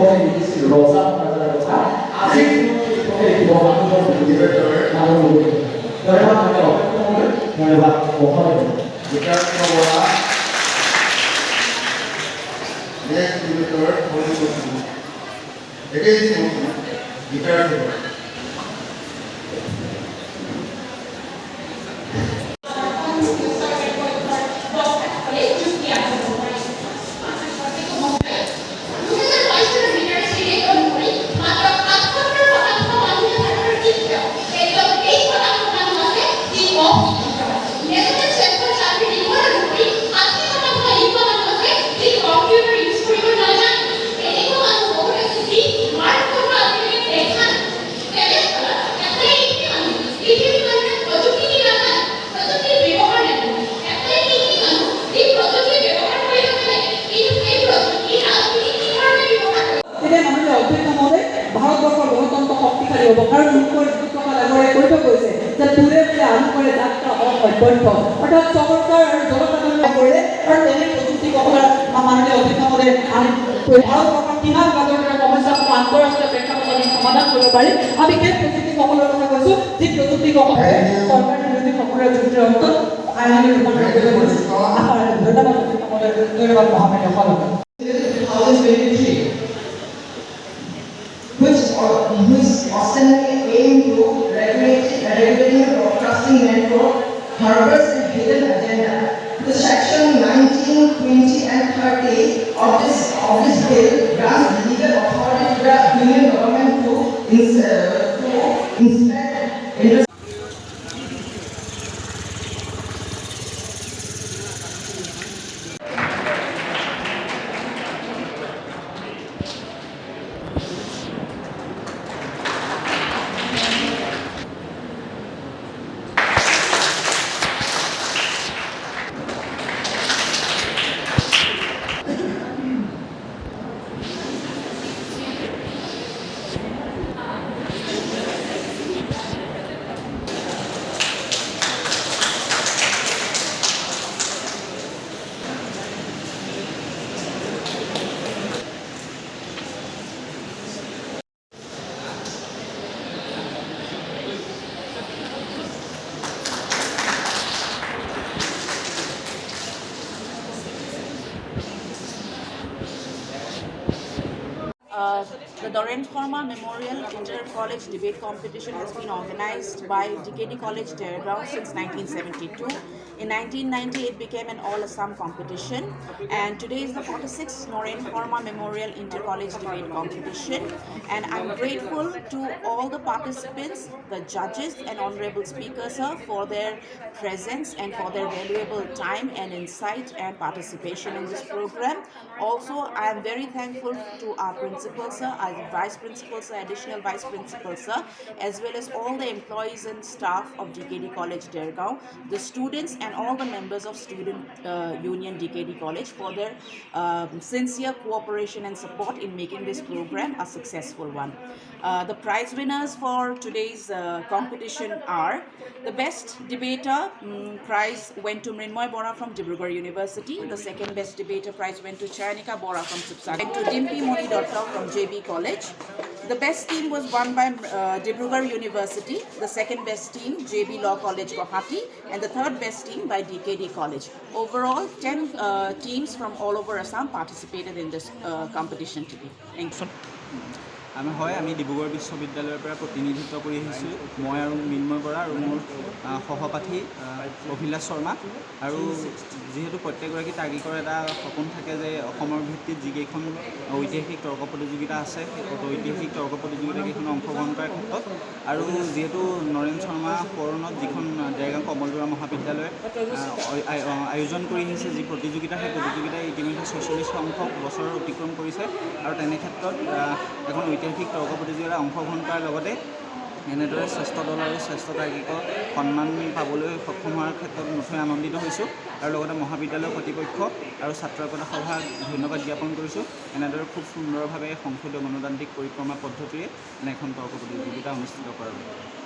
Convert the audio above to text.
주범에 미니스 로사 가자라고가 아직 주범에 기본하는 걸 보여주는 나는 모르겠다. 결과하면 어떤 결과 뭐하면 Digital next digital horizontal. Again, digital. ভাৰতবৰ্ষৰ গণতন্ত্ৰ শক্তিশালী হ'ব কাৰণ কৰিব গৈছে যে দূৰে দূৰে আনুকূলে যাত্ৰা অব্যৰ্থ অৰ্থাৎ চৰকাৰ আৰু জনসাধাৰণে কৰে আৰু তেনে প্ৰযুক্তিসকলৰ মাননীয় অধ্যক্ষসকলে ভাৰতবৰ্ষৰ কিমান গাজৰ সমস্যাসমূহ আন্তঃৰাষ্ট্ৰীয় প্ৰেক্ষাপটত সমাধান কৰিব পাৰি আমি সেই প্ৰযুক্তিসকলৰ কথা কৈছোঁ যি প্ৰযুক্তিসকলে চৰকাৰী বিৰোধীসকলৰ যুক্তিৰ অন্তত আইনী ৰূপান্তৰ কৰিব গৈছে ধন্যবাদ প্ৰযুক্তিসকলে ধন্যবাদ মহামান্য which ostensibly aim to regulating the broadcasting network harbors a hidden agenda. The section 19, 20 and 30 of this bill grants legal authority to the union government to inspect The Doreen Sharma Memorial Inter-College Debate Competition has been organized by DKD College, Dehradun since 1972. In 1990, it became an all-Assam competition, and today is the 46th Doreen Sharma Memorial Inter-College Debate Competition. And I'm grateful to all the participants, the judges, and honorable speakers for their presence and for their valuable time and insight and participation in this program. Also, I am very thankful to our principal, sir, our vice principal, sir, additional vice principal, sir, as well as all the employees and staff of DKD College, Dehradun, the students and all the members of Student Union DKD College for their sincere cooperation and support in making this program a successful one. The prize winners for today's competition are the best debater prize went to Mrinmoy Bora from Dibrugarh University. The second best debater prize went to Chayanika Bora from Sipsagar. And to Dimpi Moni Dotta from JB College. The best team was won by Dibrugarh University. The second best team JB Law College Guwahati, and the third best team by DKD College. Overall, 10 teams from all over Assam participated in this competition today. Thank you. আমি ডিব্ৰুগড় বিশ্ববিদ্যালয়ৰ পৰা প্ৰতিনিধিত্ব কৰি আহিছোঁ মই আৰু মৃন্ময় বৰা আৰু মোৰ সহপাঠী অভিলাষ শৰ্মা আৰু যেহেতু প্ৰত্যেকগৰাকী তাৰ্কিকৰ এটা সপোন থাকে যে অসমৰ ভিত্তিত যিকেইখন ঐতিহাসিক তৰ্ক প্ৰতিযোগিতা আছে সেই ঐতিহাসিক তৰ্ক প্ৰতিযোগিতাকেইখনত অংশগ্ৰহণ কৰাৰ ক্ষেত্ৰত আৰু যেহেতু নৰেন শৰ্মা সোঁৱৰণত যিখন দেৰগাঁও কমলদৰা মহাবিদ্যালয়ে আয়োজন কৰি আহিছে যি প্ৰতিযোগিতা সেই প্ৰতিযোগিতাই ইতিমধ্যে 46 সংখ্যক বছৰ অতিক্ৰম কৰিছে আৰু তেনে ক্ষেত্ৰত এখন ঐতিহাসিক তৰ্ক প্ৰতিযোগিতাত অংশগ্ৰহণ কৰাৰ লগতে এনেদৰে শ্ৰেষ্ঠ দল আৰু শ্ৰেষ্ঠ তাৰ্কিকক সন্মান পাবলৈ সক্ষম হোৱাৰ ক্ষেত্ৰত নথৈ আনন্দিত হৈছোঁ আৰু লগতে মহাবিদ্যালয়ৰ কৰ্তৃপক্ষ আৰু ছাত্ৰ একতা সভাক ধন্যবাদ জ্ঞাপন কৰিছোঁ এনেদৰে খুব সুন্দৰভাৱে সংসদীয় গণতান্ত্ৰিক পৰিক্ৰমা পদ্ধতিৰে এনে এখন তৰ্ক প্ৰতিযোগিতা অনুষ্ঠিত কৰাৰ বাবে